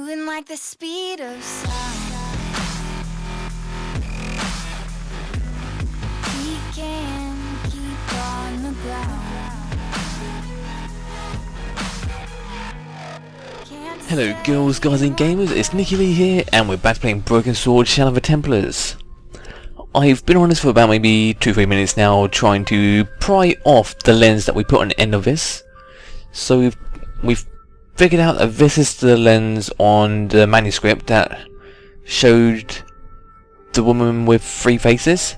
moving like the speed of sound. We can keep on the ground. Hello girls, guys and gamers, it's Nicky Lee here, and we're back playing Broken Sword Shadow of the Templars. I've been on this for about maybe 2-3 minutes now, trying to pry off the lens that we put on the end of this. So we've figured out that this is the lens on the manuscript that showed the woman with 3 faces.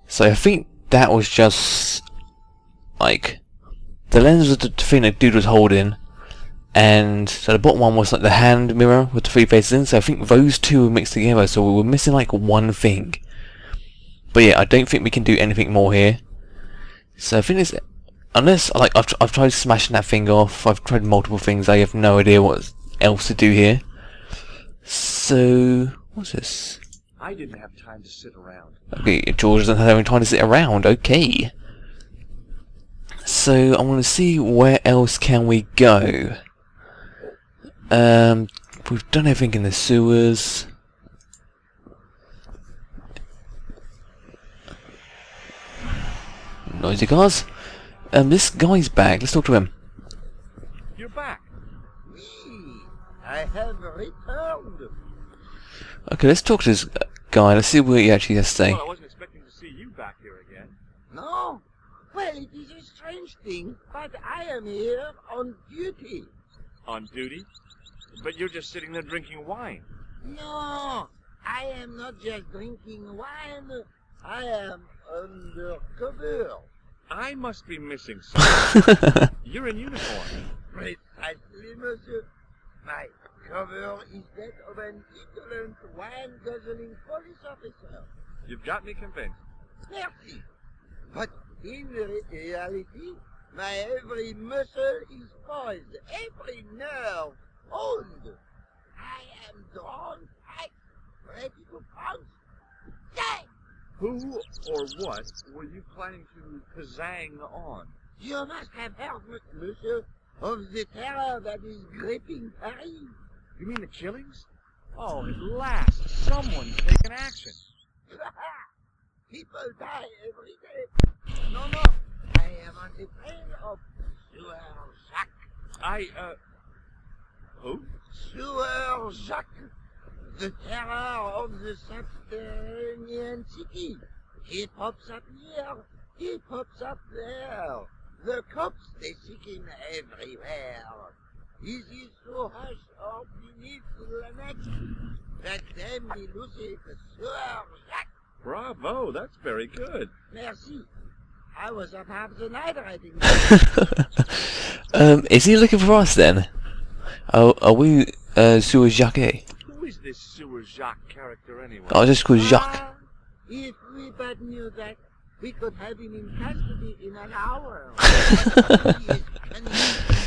So I think that was just like the lens was the thing that dude was holding. And so the bottom one was like the hand mirror with the 3 faces in, so I think those two were mixed together, so we were missing like one thing. But yeah, I don't think we can do anything more here. So I think it's, unless like I've tried smashing that thing off, I've tried multiple things, I have no idea what else to do here. So what's this? I didn't have time to sit around. Okay, George doesn't have any time to sit around, okay. So I want to see where else can we go. We've done everything in the sewers. Noisy cars. This guy's back. Let's talk to him. You're back. Oui, I have returned. Okay, let's talk to this guy. Let's see what he actually has to say. Well, I wasn't expecting to see you back here again. No? Well, it is a strange thing, but I am here on duty. On duty? But you're just sitting there drinking wine. No, I am not just drinking wine. I am undercover. I must be missing something. You're in uniform. Precisely, monsieur. My cover is that of an indolent, wine-guzzling police officer. You've got me convinced. Merci. But in reality, my every muscle is poised, every nerve owned. I am drawn tight, ready to pounce. Dang! Who or what were you planning to pizzang on? You must have heard, monsieur, of the terror that is gripping Paris. You mean the killings? Oh, at last, someone's taken action. People die every day. No, I am on the trail of Sewer Jacques. Who? Sewer Jacques, the terror of the subterranean city. He pops up here, he pops up there. The cops, they seek him everywhere. Is he so hush or beneath the neck? Let them elucidate the Sewer Jacques. Bravo, that's very good. Merci. I was up half the night writing. Is he looking for us then? Are we Sewer Jacques? Who is this Sewer Jacques character anyway? I'll just call Jacques. If we but knew that, we could have him in custody in an hour. He is cunning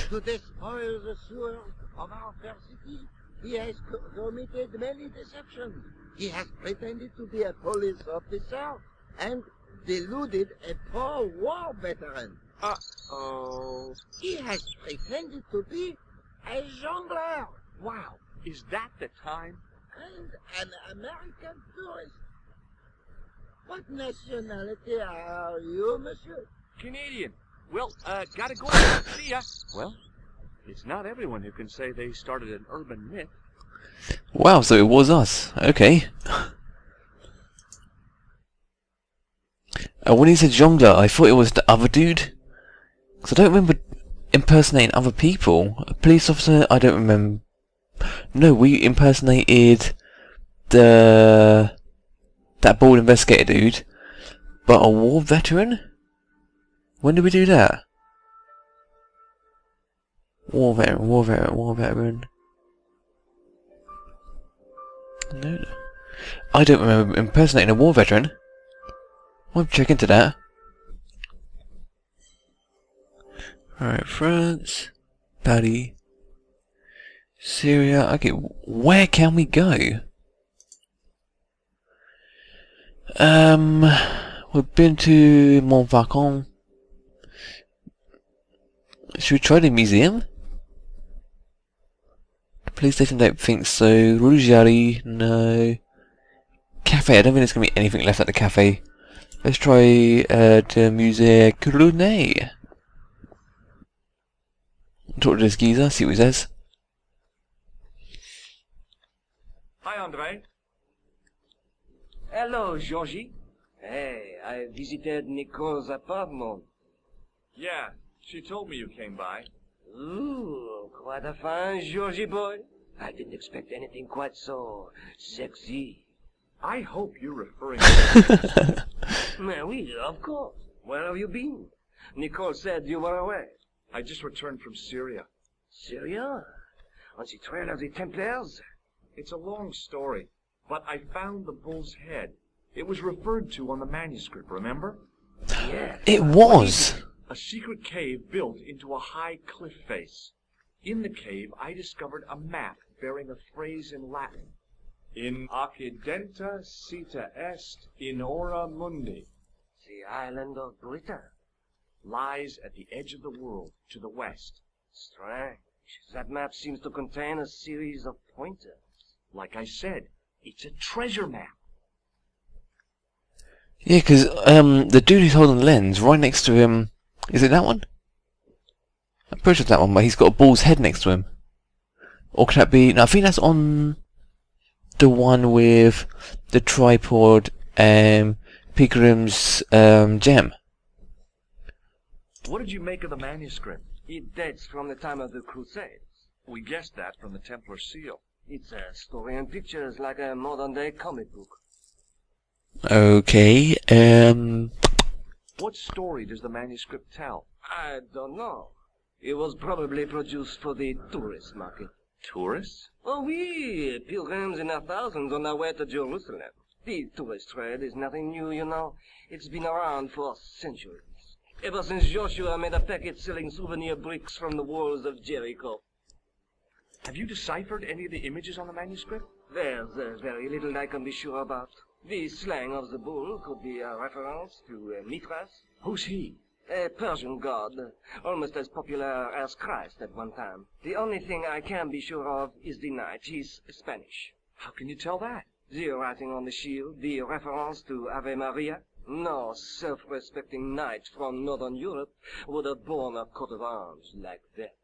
to despoil the sewers of our fair city. He has committed many deceptions. He has pretended to be a police officer and deluded a poor war veteran. Uh-oh. He has pretended to be a jongleur. Wow, is that the time? And an American tourist. What nationality are you, monsieur? Canadian. Well, gotta go. See ya. Well, it's not everyone who can say they started an urban myth. Wow, so it was us. Okay. When he said jongler, I thought it was the other dude. Because I don't remember impersonating other people. A police officer, I don't remember. No, we impersonated that bald investigator dude. But a war veteran? When did we do that? War veteran. No. I don't remember impersonating a war veteran. I'll check into that. Alright, France, Paris, Syria. Okay, where can we go? We've been to Montfaucon. Should we try the museum? Police station, don't think so. Ruggieri, no. Cafe, I don't think there's going to be anything left at the cafe. Let's try the Musée Cluny. Talk to this geezer, see what he says. Hi, Andre. Hello, Georgie. Hey, I visited Nicole's apartment. Yeah, she told me you came by. Ooh, quite a fine Georgie boy. I didn't expect anything quite so sexy. I hope you're referring to... Oui, of course. Where have you been? Nicole said you were away. I just returned from Syria. Syria? On the trail of the Templars? It's a long story, but I found the bull's head. It was referred to on the manuscript, remember? Yeah. It was! A secret cave built into a high cliff face. In the cave, I discovered a map bearing a phrase in Latin. In accidenta sita est in ora mundi. The island of Britain. Lies at the edge of the world, to the west. Strange. That map seems to contain a series of pointers. Like I said, it's a treasure map. Yeah, because the dude who's holding the lens, right next to him... Is it that one? I'm pretty sure it's that one, but he's got a bull's head next to him. Or could that be... No, I think that's on the one with the tripod Pickram's gem. What did you make of the manuscript? It dates from the time of the Crusades. We guessed that from the Templar seal. It's a story and pictures like a modern-day comic book. Okay, What story does the manuscript tell? I don't know. It was probably produced for the tourist market. Tourists? Oh, oui, pilgrims in their thousands on their way to Jerusalem. The tourist trade is nothing new, you know. It's been around for centuries. Ever since Joshua made a packet selling souvenir bricks from the walls of Jericho. Have you deciphered any of the images on the manuscript? There's very little I can be sure about. The slang of the bull could be a reference to Mithras, Who's he? a Persian god, almost as popular as Christ at one time. The only thing I can be sure of is the knight. He's Spanish. How can you tell that? The writing on the shield, the reference to Ave Maria. No self-respecting knight from Northern Europe would have borne a coat of arms like that.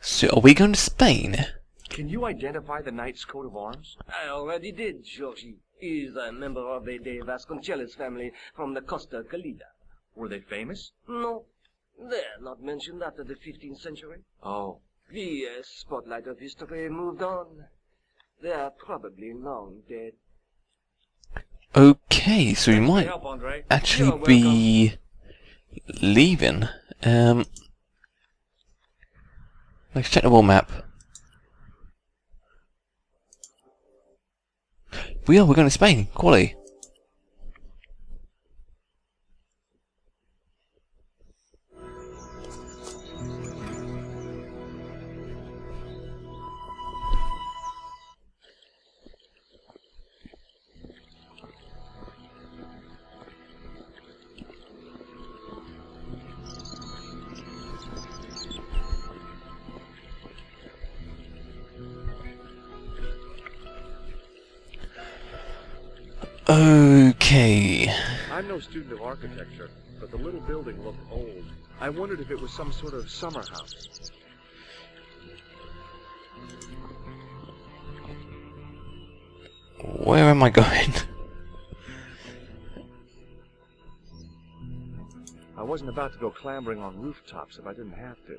so are we going to Spain? Can you identify the knight's coat of arms? I already did, Georgie. He's a member of the De Vasconcelos family from the Costa Calida. Were they famous? No, they're not mentioned after the 15th century. Oh. The spotlight of history moved on. They're probably long dead. Okay, so we Thanks for might your help, Andre. actually You're be leaving. Let's check the world map. We're going to Spain. Quality. Okay. I'm no student of architecture, but the little building looked old. I wondered if it was some sort of summer house. Where am I going? I wasn't about to go clambering on rooftops if I didn't have to.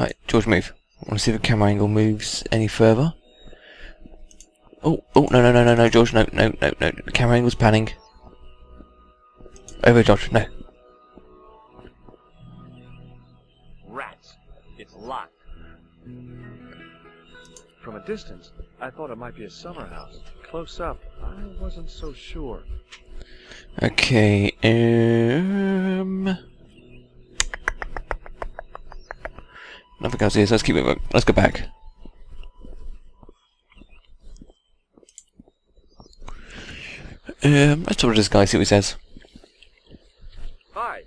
Right, George, move. I want to see if the camera angle moves any further. Oh, no, George, no. The camera angle's panning. Over, George, no. Rats. It's locked. From a distance, I thought it might be a summer house. Close up, I wasn't so sure. Okay, nothing else here, so let's keep it. Let's go back. Let's talk to this guy, see what he says. Hi,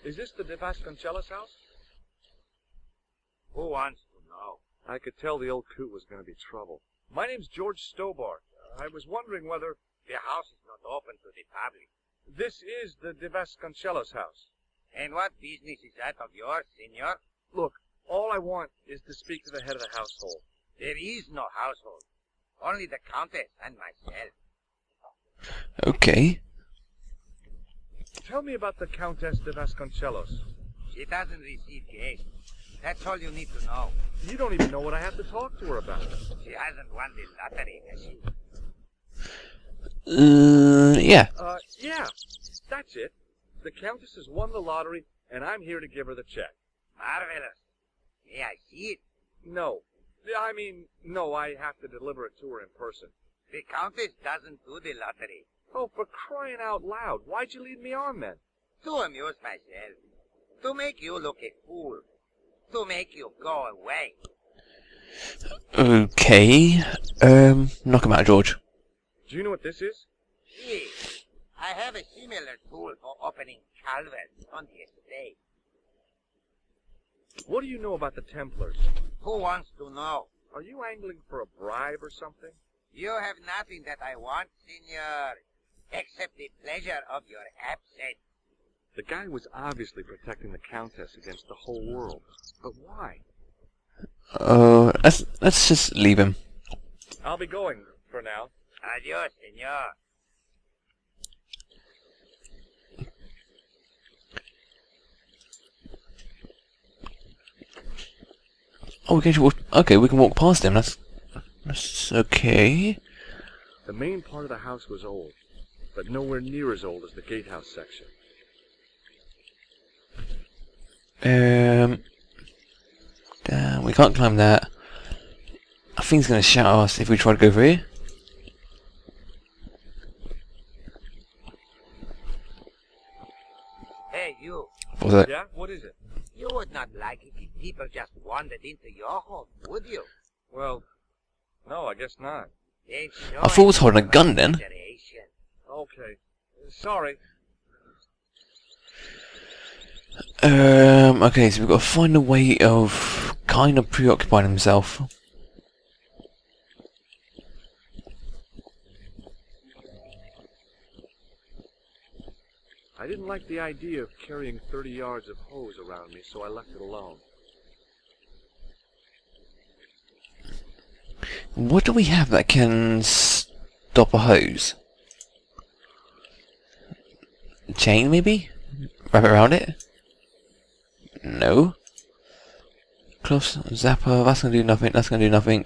is this the De Vasconcelos house? Who wants to know? I could tell the old coot was going to be trouble. My name's George Stobart. I was wondering whether... The house is not open to the public. This is the De Vasconcellos house. And what business is that of yours, senor? Look, all I want is to speak to the head of the household. There is no household. Only the Countess and myself. Okay. Tell me about the Countess de Vasconcellos. She doesn't receive guests. That's all you need to know. You don't even know what I have to talk to her about. She hasn't won the lottery, has she? Yeah. Yeah, that's it. The Countess has won the lottery, and I'm here to give her the check. Marvelous. May I see it? No. No, I have to deliver it to her in person. The Countess doesn't do the lottery. Oh, for crying out loud, why'd you lead me on then? To amuse myself. To make you look a fool. To make you go away. Okay. Knock him out, George. Do you know what this is? See, I have a similar tool for opening culverts on the estate. What do you know about the Templars? Who wants to know? Are you angling for a bribe or something? You have nothing that I want, senor, except the pleasure of your absence. The guy was obviously protecting the Countess against the whole world. But why? Let's just leave him. I'll be going for now. Adios, senor. Oh, we can walk past him. That's okay. The main part of the house was old, but nowhere near as old as the gatehouse section. Damn, we can't climb that. I think he's gonna shout at us if we try to go over here. Hey, you. What was that? Yeah? What is it? You would not like it if people just wandered into your home, would you? Well, no, I guess not. They'd show I thought he was holding a gun then. consideration. Okay. Sorry. Okay, so we've got to find a way of kind of preoccupying himself. I didn't like the idea of carrying 30 yards of hose around me, so I left it alone. What do we have that can stop a hose? A chain, maybe? Wrap it around it? No. Close zapper, that's gonna do nothing, that's gonna do nothing.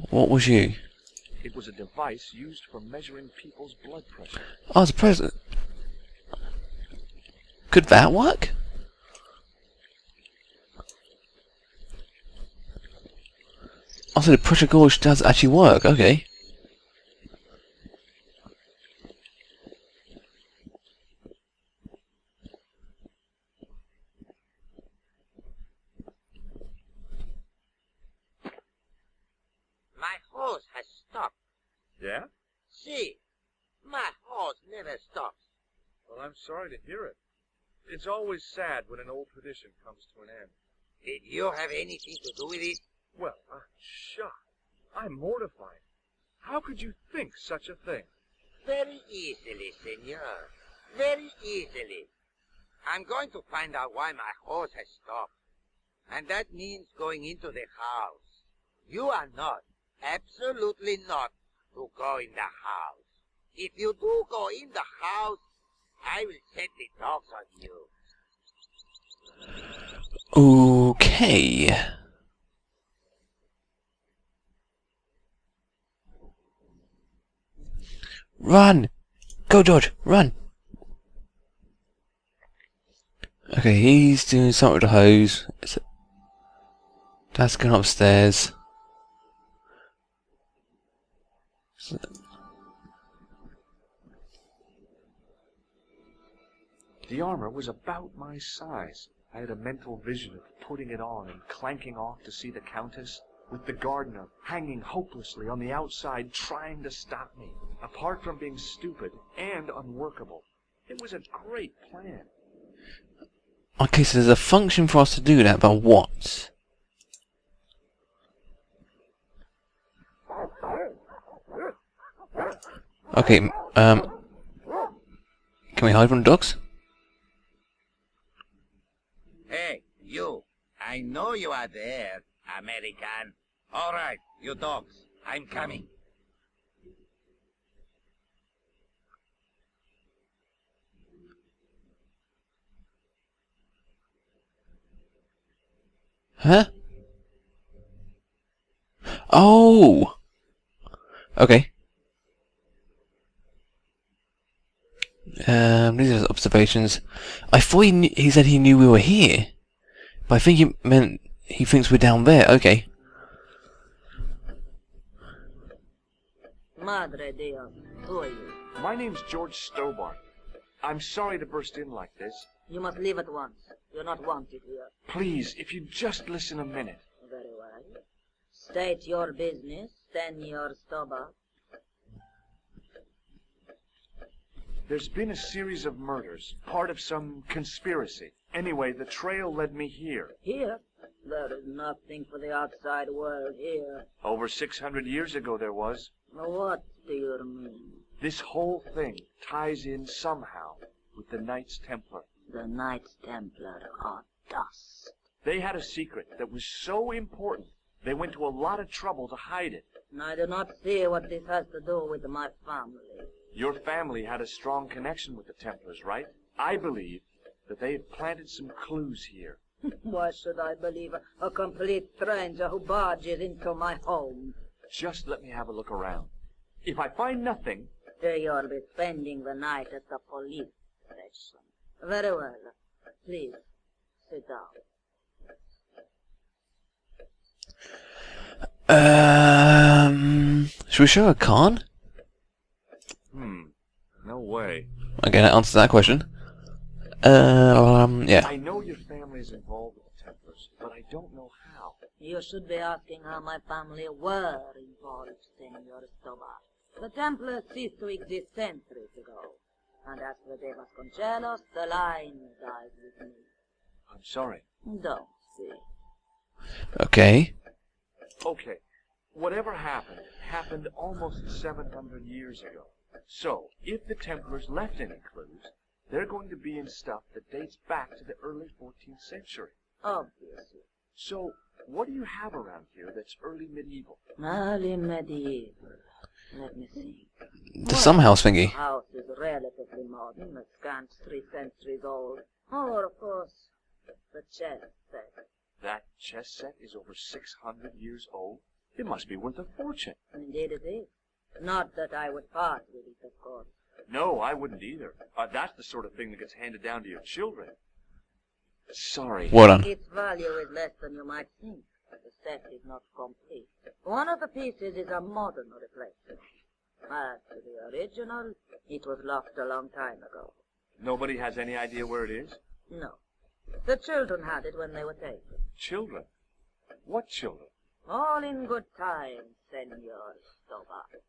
What was you? It was a device used for measuring people's blood pressure. Oh, it's a present. Could that work? Oh, so the pressure gauge does actually work, okay. My horse has stopped. Yeah? See, my horse never stops. Well, I'm sorry to hear it. It's always sad when an old tradition comes to an end. Did you have anything to do with it? Well, I'm shocked. I'm mortified. How could you think such a thing? Very easily, senor. Very easily. I'm going to find out why my horse has stopped. And that means going into the house. You are not, absolutely not, to go in the house. If you do go in the house, I will set the dogs on you. Okay. Run! Go, George, run! Okay, he's doing something with the hose. That's going upstairs. The armor was about my size. I had a mental vision of putting it on and clanking off to see the Countess, with the gardener hanging hopelessly on the outside trying to stop me. Apart from being stupid and unworkable, it was a great plan. Okay, so there's a function for us to do that, but what? Okay, can we hide from the dogs? Hey, you. I know you are there, American. All right, you dogs. I'm coming. Huh? Oh! Okay. These are observations. I thought he said he knew we were here. But I think he meant he thinks we're down there. Okay. Madre Dios, who are you? My name's George Stobart. I'm sorry to burst in like this. You must leave at once. You're not wanted here. Please, if you'd just listen a minute. Very well. State your business, Senor Stobart. There's been a series of murders, part of some conspiracy. Anyway, the trail led me here. Here? There is nothing for the outside world here. Over 600 years ago there was. What do you mean? This whole thing ties in somehow with the Knights Templar. The Knights Templar are dust. They had a secret that was so important, they went to a lot of trouble to hide it. I do not see what this has to do with my family. Your family had a strong connection with the Templars, right? I believe that they have planted some clues here. Why should I believe a complete stranger who barges into my home? Just let me have a look around. If I find nothing... You'll be spending the night at the police station. Very well. Please, sit down. Should we show a Khan? No way. Okay, that answers that question. Yeah. I know your family is involved with the Templars, but I don't know how. You should be asking how my family were involved, Senor Stobart. The Templars ceased to exist centuries ago. And as for De Vasconcelos, the line dies with me. I'm sorry. Don't see. Okay. Okay, whatever happened, happened almost 700 years ago. So, if the Templars left any clues, they're going to be in stuff that dates back to the early 14th century. Obviously. So, what do you have around here that's early medieval? Early medieval. Let me see. The Sum House The thingy. house is relatively modern, a scant 3 centuries old. Or, of course, the chess set. That chess set is over 600 years old. It must be worth a fortune. Indeed it is. Not that I would part with it, of course. No, I wouldn't either. That's the sort of thing that gets handed down to your children. Sorry. Well done. Its value is less than you might think. The set is not complete. One of the pieces is a modern replacement. As to the original, it was lost a long time ago. Nobody has any idea where it is? No. The children had it when they were taken. Children? What children? All in good time, Senor Stobart.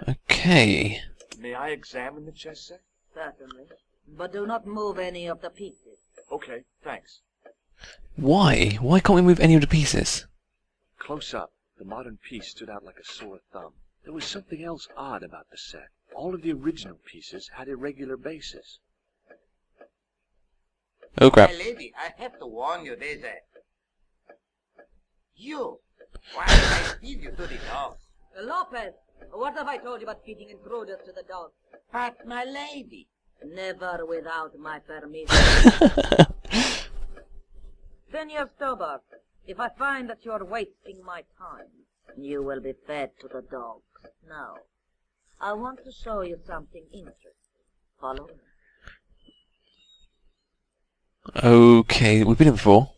Okay. May I examine the chess set? Certainly. But do not move any of the pieces. Okay, thanks. Why? Why can't we move any of the pieces? Close up, the modern piece stood out like a sore thumb. There was something else odd about the set. All of the original pieces had irregular bases. Oh crap. My lady, I have to warn you, there's a... You! Why did I feed you to the dogs? Lopez, what have I told you about feeding intruders to the dogs? But, my lady... Never without my permission. Senor Stobart, if I find that you're wasting my time, you will be fed to the dogs. Now, I want to show you something interesting. Follow me. Okay, we've been here before.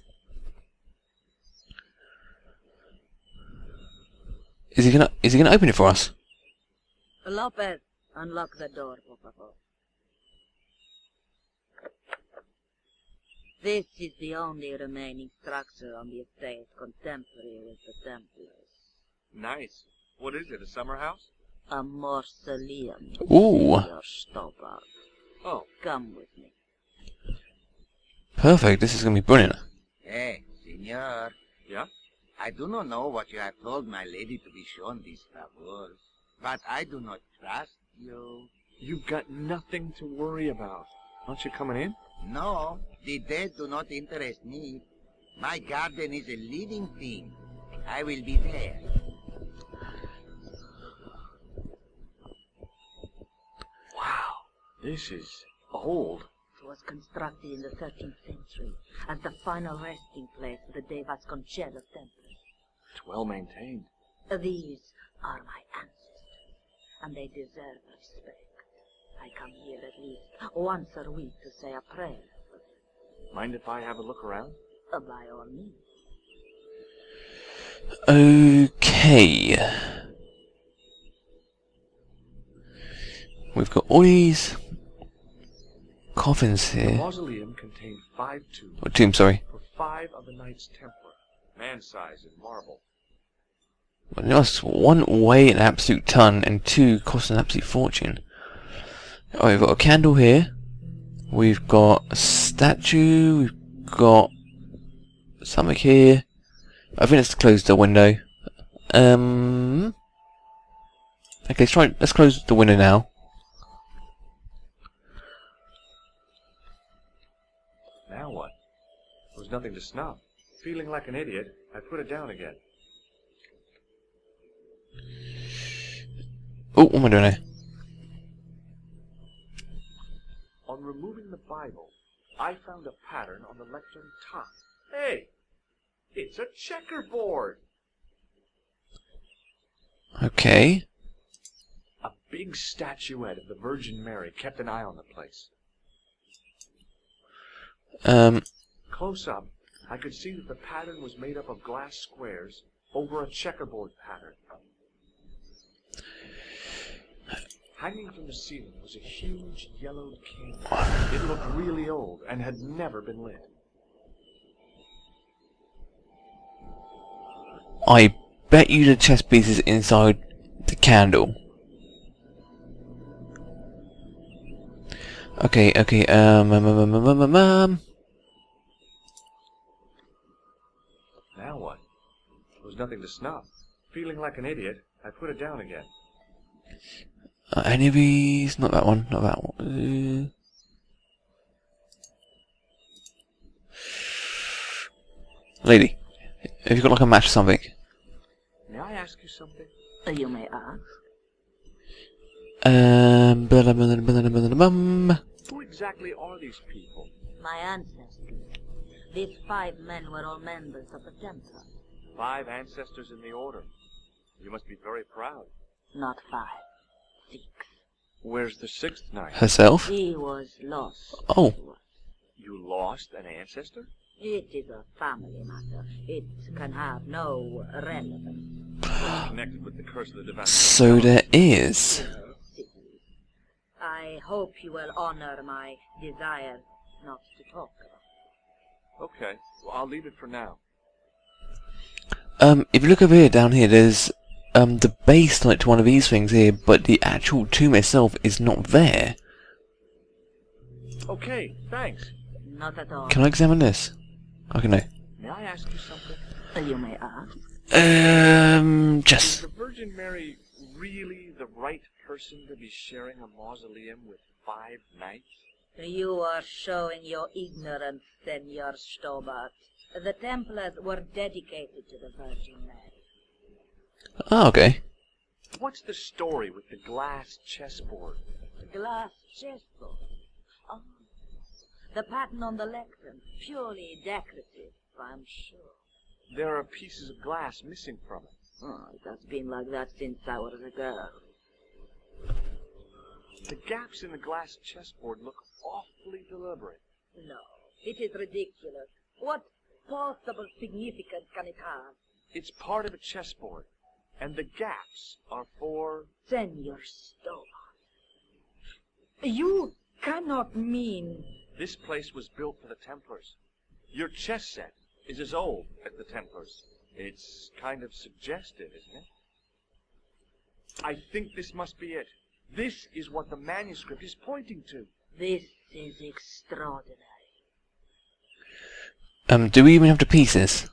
Is he gonna open it for us? Lopez, unlock the door, por favor. This is the only remaining structure on the estate contemporary with the Templars. Nice. What is it, a summer house? A mausoleum. Ooh. Senor Stobart. Oh, Come with me. Perfect, this is going to be brilliant. Hey, senor. Yeah? I do not know what you have told my lady to be shown these favors, but I do not trust you. You've got nothing to worry about. Aren't you coming in? No, the dead do not interest me. My garden is a living thing. I will be there. Wow, this is old. It was constructed in the 13th century as the final resting place for the De Vasconcelos Templars. It's well maintained. These are my ancestors, and they deserve respect. I come here at least once a week to say a prayer for them. Mind if I have a look around? By all means. Okay. We've got all these coffins The here. mausoleum contained 5 tombs Oh, tomb, sorry. for 5 of the Knights Templar, man-size in marble. Well, that's one, weigh an absolute ton, and 2, cost an absolute fortune. Oh, we've got a candle here. We've got a statue. We've got something here. I think let's close the window. Okay, let's close the window now. Now what? There was nothing to snuff. Feeling like an idiot, I put it down again. Oh, what am I doing here? On removing the Bible, I found a pattern on the lectern top. Hey! It's a checkerboard! Okay. A big statuette of the Virgin Mary kept an eye on the place. Close up, I could see that the pattern was made up of glass squares over a checkerboard pattern. Hanging from the ceiling was a huge yellowed candle. It looked really old and had never been lit. I bet you the chess piece is inside the candle. Okay, Now what? There was nothing to snuff. Feeling like an idiot, I put it down again. any of these? Not that one, not that one. Lady, have you got like a match or something? May I ask you something? You may ask. Who exactly are these people? My ancestors. These 5 men were all members of the Templars. 5 ancestors in the order. You must be very proud. Not 5, 6. Where's the 6th knight? Herself? He was lost. Oh. You lost an ancestor? It is a family matter. It can have no relevance. Connected with the curse of the divine. So there is. I hope you will honor my desire not to talk. Okay, well, I'll leave it for now. If you look over here, down here, there's the base like to one of these things here, but the actual tomb itself is not there. Okay, thanks. Not at all. Can I examine this? Okay, no. May I ask you something? You may ask. Is Just the Virgin Mary really the right person to be sharing a mausoleum with 5 knights? You are showing your ignorance, Senor Stobart. The Templars were dedicated to the Virgin Mary. oh, okay. What's the story with the glass chessboard? Glass chessboard. Oh. The pattern on the lectern, purely decorative, I'm sure. There are pieces of glass missing from it. Oh, it has been like that since I was a girl. The gaps in the glass chessboard look awfully deliberate. No, it is ridiculous. What possible significance can it have? It's part of a chessboard, and the gaps are for... Senor Stobart. You cannot mean... This place was built for the Templars. Your chess set is as old as the Templars. It's kind of suggestive, isn't it? I think this must be it. This is what the manuscript is pointing to. This is extraordinary. Do we even have the pieces?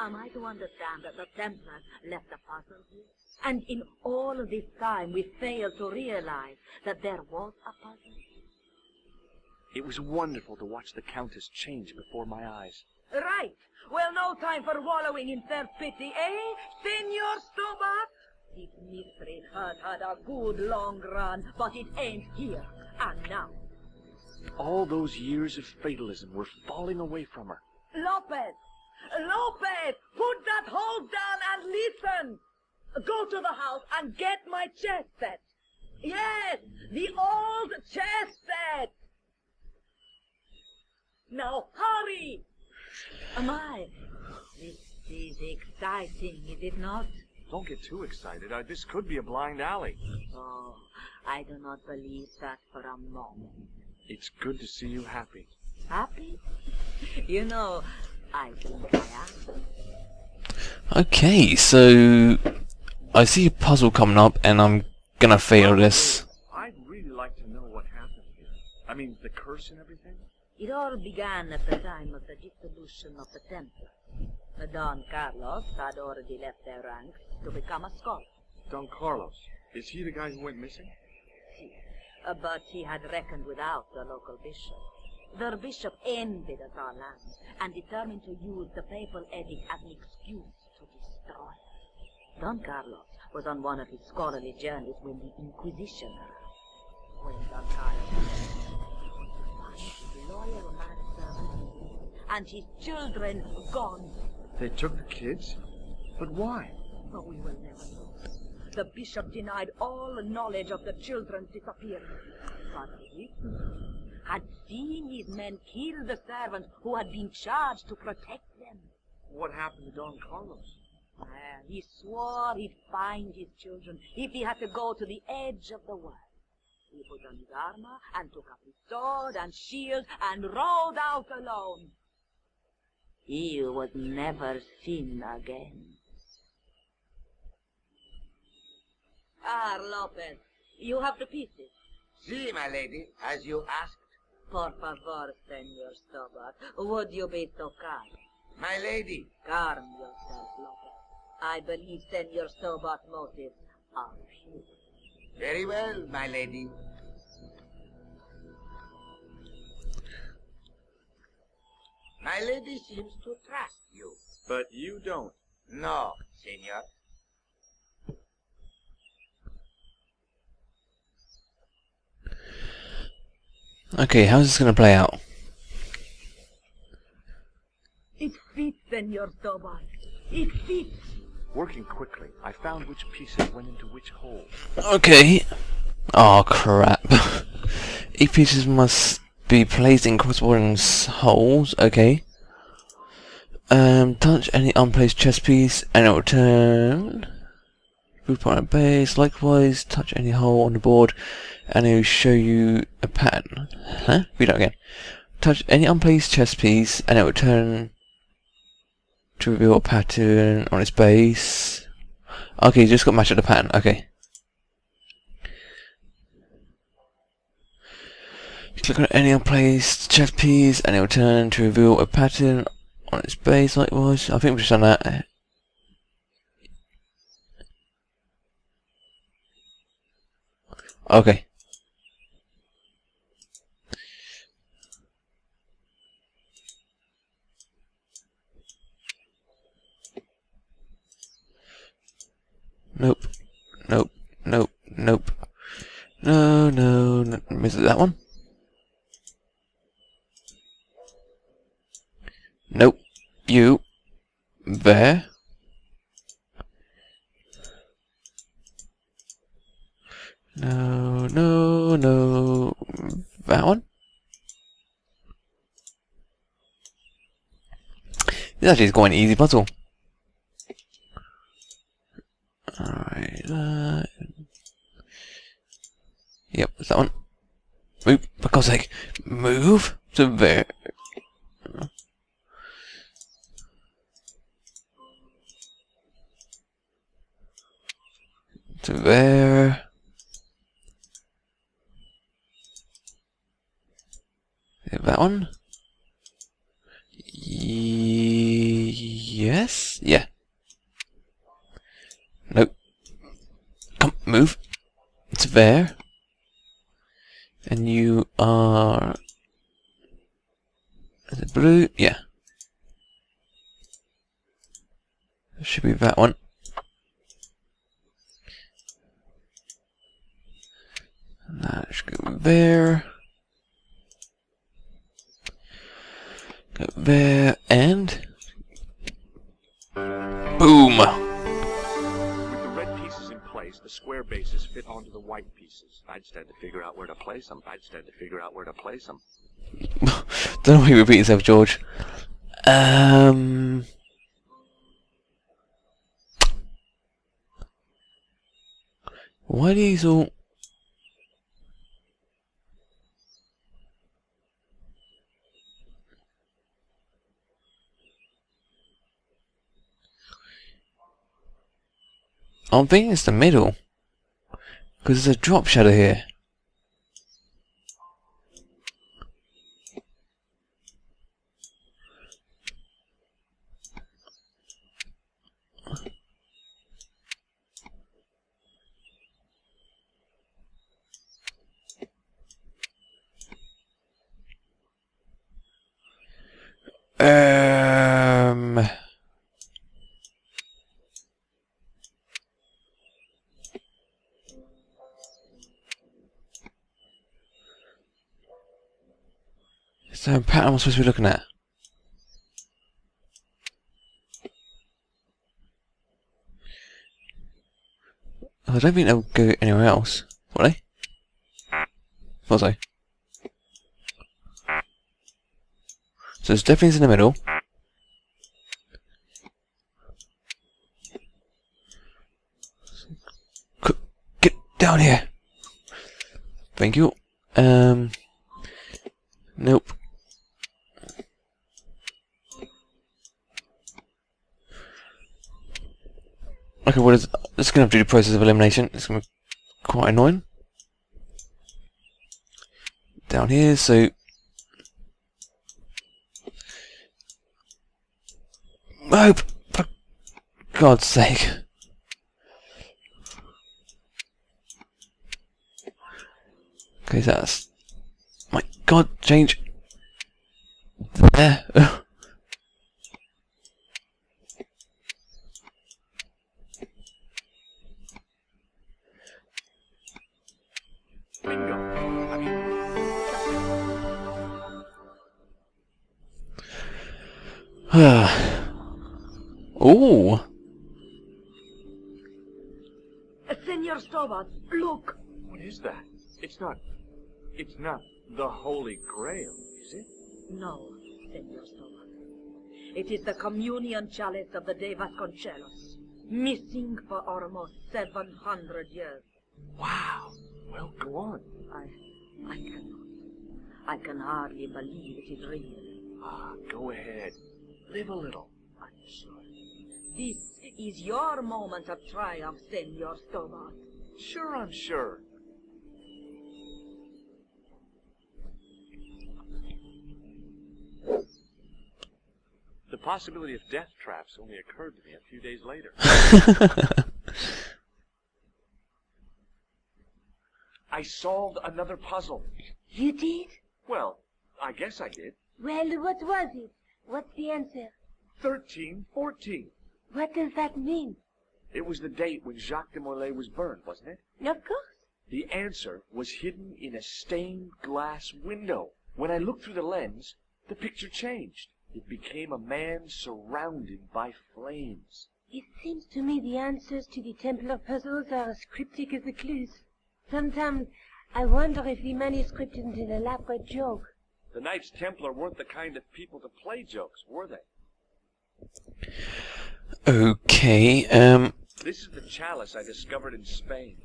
Am I to understand that the Templars left a puzzle here? And in all of this time we failed to realize that there was a puzzle? It was wonderful to watch the Countess change before my eyes. Right. Well, no time for wallowing in self-pity, eh, Senor Stobart? This mystery has had a good long run, but it ain't here. And now. All those years of fatalism were falling away from her. Lopez! Lopez! Put that hose down and listen! Go to the house and get my chess set. Yes, the old chess set. Now hurry! My, this is exciting, is it not? Don't get too excited. This could be a blind alley. Oh, I do not believe that for a moment. It's good to see you happy. Happy? You know, I think I am. Okay, so I see a puzzle coming up and I'm gonna fail this. I'd really like to know what happened here. I mean, the curse and everything? It all began at the time of the dissolution of the Templars. Don Carlos had already left their ranks to become a scholar. Don Carlos. Is he the guy who went missing? But he had reckoned without the local bishop. The bishop envied at our land and determined to use the papal edict as an excuse to destroy us. Don Carlos was on one of his scholarly journeys when the Inquisition arrived. When Don Carlos found his loyal manservant and his children gone. They took the kids? But why? But we will never know. The bishop denied all knowledge of the children's disappearance. But he had seen his men kill the servants who had been charged to protect them. What happened to Don Carlos? He swore he'd find his children if he had to go to the edge of the world. He put on his armor and took up his sword and shield and rode out alone. He was never seen again. Ah, Lopez, you have the pieces. See, my lady, as you asked. Por favor, Senor Stobart, would you be so kind? My lady. Calm yourself, Lopez. I believe Senor Stobart's motives are pure. Very well, my lady. My lady seems to trust you. But you don't. No, senor. Okay, how's this gonna play out? It fits, Senor Stobart. It fits. Working quickly, I found which pieces went into which hole. Okay. Oh crap. Each pieces must be placed in corresponding holes. Okay. Touch any unplaced chess piece and it will turn. Group on a base. Likewise, touch any hole on the board and it will show you a pattern. Huh? Read that again. Touch any unplaced chess piece and it will turn to reveal a pattern on its base. Okay, just got to match up the pattern. Okay. Click on any unplaced chess piece and it will turn to reveal a pattern on its base likewise. I think we've just done that. Okay. Nope. Nope. Nope. Nope. No, no, no. Is it that one? Nope. You. There. No, no, no. That one? This actually is quite an easy puzzle. Alright, yep, it's that one. Move, for God's sake. Move to there. To there. that one. Yes? Yeah. Nope. Come, move. It's there. And you are... Is it blue? Yeah. It should be that one. And that should go there. Go there, and... Boom! With the red pieces in place, the square bases fit onto the white pieces. I just had to figure out where to place them. Don't know why you repeat yourself, George. Why are these all... I'm thinking it's the middle. Because there's a drop shadow here. Is there a pattern I'm supposed to be looking at? I don't think they'll go anywhere else. Will they? Thought so. So it's definitely in the middle. Get down here. Thank you. Nope. Okay, what is... It's gonna have to do the process of elimination. It's gonna be quite annoying. Down here, so... Oh, for God's sake. Okay, that's... My God, change... There. Bingo. I mean, Ooh. Senor Stobart, look! what is that? It's not the Holy Grail, is it? No, Senor Stobart. It is the communion chalice of the De Vasconcelos, missing for almost 700 years. Wow. Well, go on. I cannot. I can hardly believe it is real. Go ahead. Live a little. I'm sure. This is your moment of triumph, Senor Stobart. Sure, I'm sure. The possibility of death traps only occurred to me a few days later. I solved another puzzle. You did? Well, I guess I did. Well, what was it? What's the answer? 1314. What does that mean? It was the date when Jacques de Molay was burned, wasn't it? Of course. The answer was hidden in a stained glass window. When I looked through the lens, the picture changed. It became a man surrounded by flames. It seems to me the answers to the Templar puzzles are as cryptic as the clues. Sometimes I wonder if the manuscript isn't an elaborate joke. The Knights Templar weren't the kind of people to play jokes, were they? Okay, This is the chalice I discovered in Spain.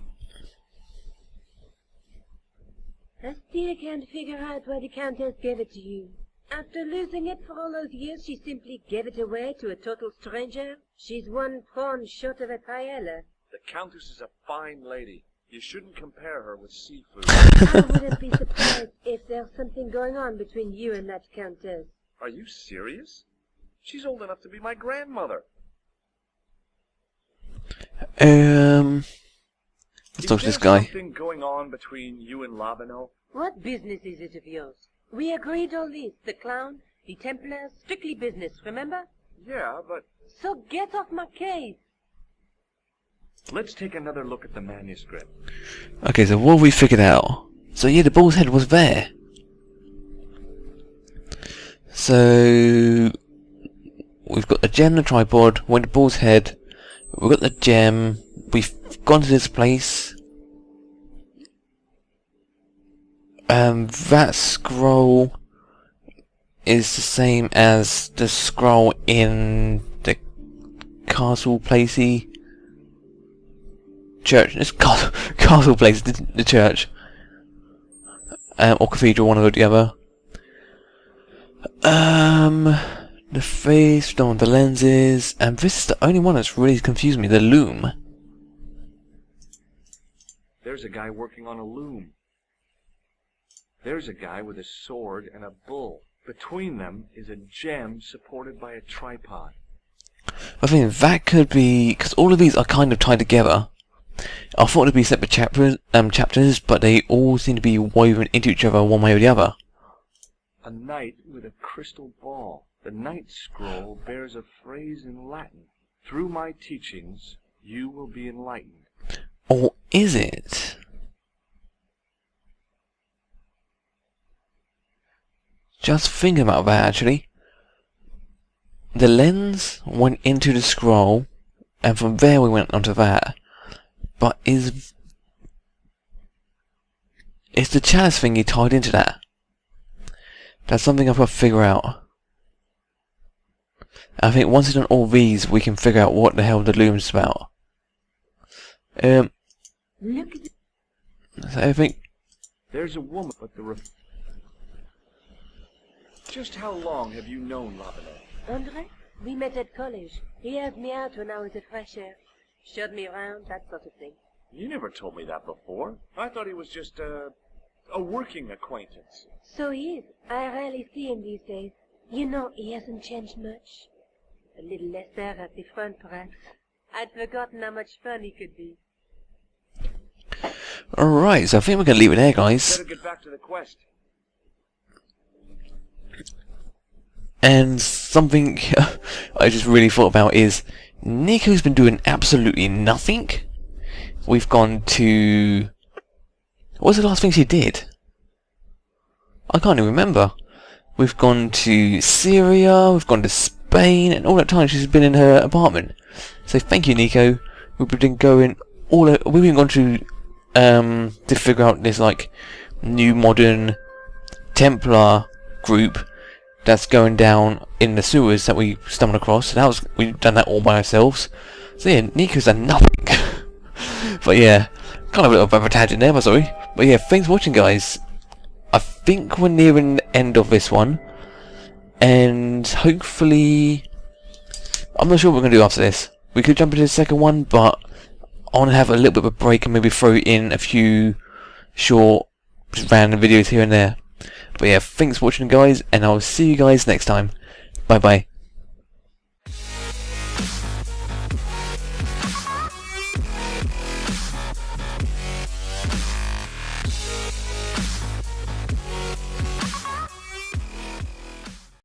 I still can't figure out why the Countess gave it to you. After losing it for all those years, she simply gave it away to a total stranger? She's one prawn short of a paella. The Countess is a fine lady. You shouldn't compare her with seafood. I wouldn't be surprised if there's something going on between you and that countess. Are you serious? She's old enough to be my grandmother. Let's talk to this guy. Is there something going on between you and Labino? What business is it of yours? We agreed all this. The clown, the Templars, strictly business, remember? Yeah, but So get off my case. let's take another look at the manuscript. Okay, so what have we figured out? So yeah, the bull's head was there. So we've got the gem, the tripod, went to bull's head. We've got the gem. We've gone to this place. That scroll is the same as the scroll in the castle placey church. It's castle place, the church, or cathedral, one or the other. The face, the lenses, and this is the only one that's really confused me. The loom. There's a guy working on a loom. There's a guy with a sword and a bull. Between them is a gem supported by a tripod. I think that could be because all of these are kind of tied together. I thought it'd be separate chapters, but they all seem to be woven into each other one way or the other. A knight with a crystal ball. The Knight Scroll bears a phrase in Latin. Through my teachings, you will be enlightened. Or is it? Just thinking about that, actually. The lens went into the scroll, and from there we went onto that. But is the chalice thingy tied into that? That's something I've got to figure out. I think once we've done all these, we can figure out what the hell the loom's about. Look at So I think There's a woman, but Just how long have you known Labino? Andre? We met at college. He helped me out when I was a fresher. Showed me around, that sort of thing. You never told me that before. I thought he was just a working acquaintance. So he is. I rarely see him these days. You know, he hasn't changed much. A little less there at the front, perhaps. I'd forgotten how much fun he could be. alright, so I think we're gonna leave it there, guys. Better get back to the quest. And something I just really thought about is Nico's been doing absolutely nothing. We've gone to... What was the last thing she did? I can't even remember. We've gone to Syria, we've gone to Spain, and all that time she's been in her apartment. So thank you, Nico. We've been going we've been going to figure out this like new modern Templar group that's going down in the sewers that we stumbled across. So we've done that all by ourselves. So yeah, Nico's done nothing. But yeah, kind of a little bit of a tangent there, but sorry. But yeah, thanks for watching, guys. I think we're nearing the end of this one, and hopefully, I'm not sure what we're going to do after this. We could jump into the second one, but I want to have a little bit of a break and maybe throw in a few short, just random videos here and there. But yeah, thanks for watching, guys, and I'll see you guys next time. Bye bye.